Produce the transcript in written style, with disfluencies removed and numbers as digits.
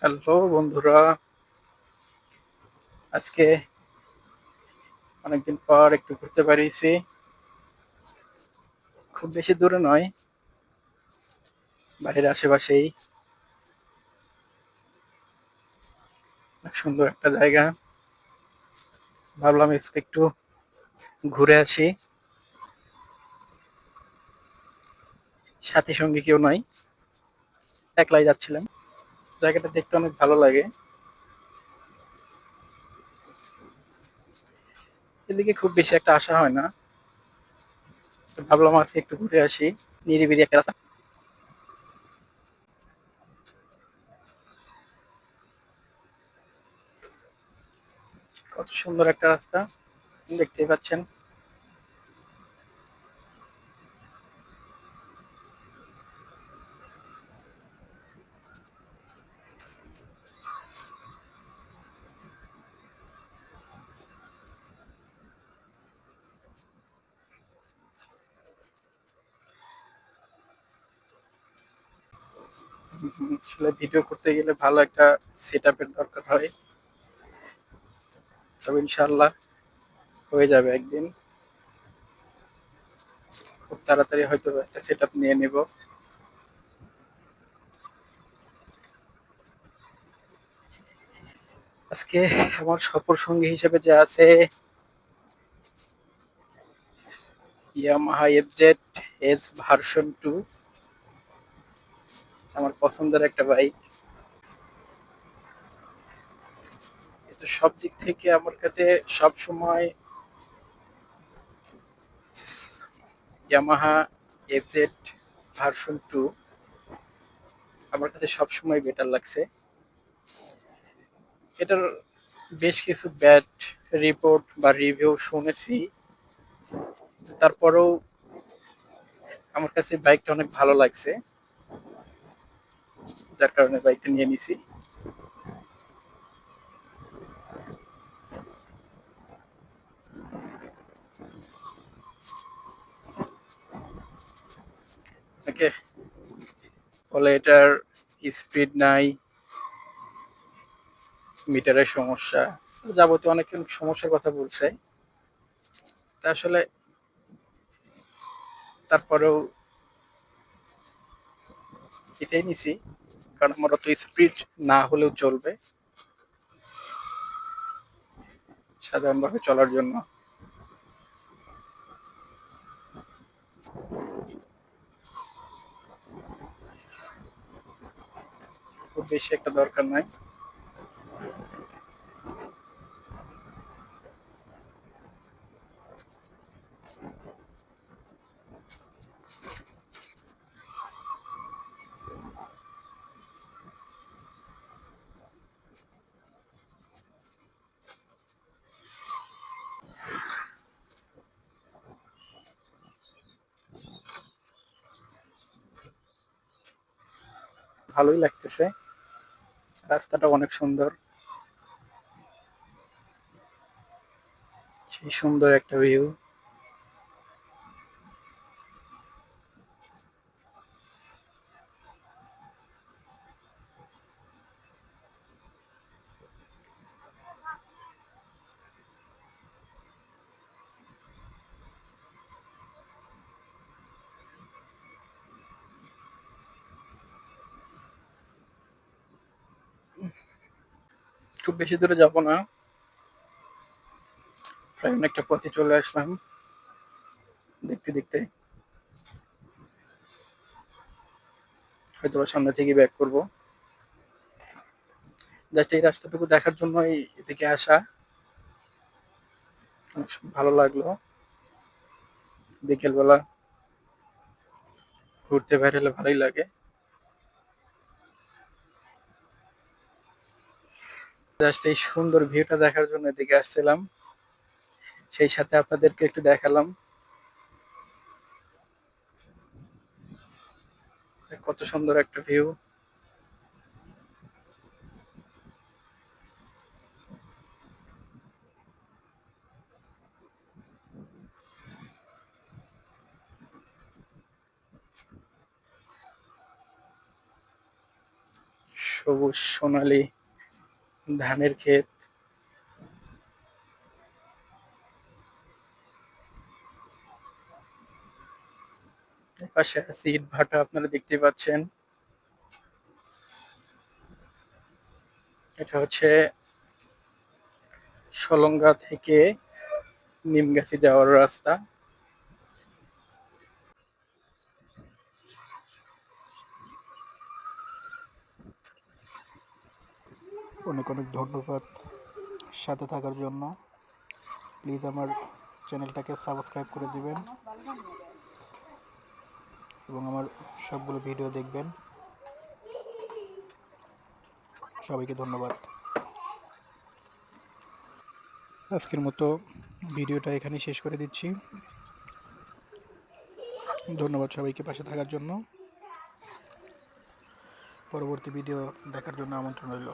Hello বন্ধুরা, আজকে অনেকদিন পর একটু ঘুরতে বেরিয়েছি। খুব বেশি দূরে নয়, বাড়ির আশেপাশেই। অনেক সুন্দর একটা জায়গা। ভাবলাম আজকে একটু ঘুরে আসি। সাথী সঙ্গী কেউ নাই, একলাই যাচ্ছিলাম। জায়গাটা দেখতে অনেক ভালো লাগে। এদিকে খুব বেশি একটা আসা হয় না, তো ভাবলাম আজকে একটু ঘুরে আসি। নিরিবিলি একটা রাস্তা, কত সুন্দর একটা রাস্তা দেখতেই পাচ্ছেন। আসলে ভিডিও করতে গেলে ভালো একটা সেট আপের দরকার হয়, তবে ইনশাল্লাহ হয়ে যাবে একদিন। খুব তাড়াতাড়ি হয়তো একটা সেট আপ নিয়ে নিব। আজকে আমার সফর সঙ্গী হিসেবে যে আছে ইয়ামাহা এফজেড এস ভার্সন 2, আমার পছন্দের একটা বাইক। তো সব দিক থেকে আমার কাছে সব সময় ইয়ামাহা এফজেড ভার্সন 2 আমার কাছে সব সময় বেটার লাগছে। এটার বেশ কিছু ব্যাড রিপোর্ট বা রিভিউ শুনেছি, তারপরেও আমার কাছে বাইকটা অনেক ভালো লাগছে, যার কারণে বাইকটা নিয়ে নিছি। ওকে, বলে এটার স্পিড নাই, মিটারের সমস্যা, যাবতীয় অনেক সমস্যার কথা বলছে। তা আসলে তারপরেও এটাই নিছি, কারণ আমার অত স্পিড না হলেও চলবে সাধারণভাবে চলার জন্য। খুব বেশি একটা দরকার নাই। ভালোই লাগতেছে, রাস্তাটা অনেক সুন্দর। সেই সুন্দর একটা ভিউ। খুব বেশি দূরে যাব না, প্রায় অনেকটা পথে চলে আসলাম। দেখতে দেখতে হয়তো সামনে থেকে ব্যাক করব। জাস্ট এই রাস্তাটুকু দেখার জন্যই এদিকে আসা। অনেক ভালো লাগলো। বিকেল বেলা ঘুরতে বের হলে ভালোই লাগে। জাস্ট এই সুন্দর ভিউটা দেখার জন্য এদিকে আসছিলাম, সেই সাথে আপনাদেরকে একটু দেখালাম কত সুন্দর একটা ভিউ। সবুজ সোনালী ধানের ক্ষেত। পাশে আছে ইট ভাটা, আপনারা দেখতে পাচ্ছেন। এটা হচ্ছে সলঙ্গা থেকে নিমগাছি যাওয়ার রাস্তা। অনেক অনেক ধন্যবাদ সাথে থাকার জন্য। প্লিজ আমার চ্যানেলটাকে সাবস্ক্রাইব করে দিবেন এবং আমার সবগুলো ভিডিও দেখবেন। সবাইকে ধন্যবাদ। আজকের মতো ভিডিওটা এখানেই শেষ করে দিচ্ছি। ধন্যবাদ সবাইকে পাশে থাকার জন্য। পরবর্তী ভিডিও দেখার জন্য আমন্ত্রণ রইল।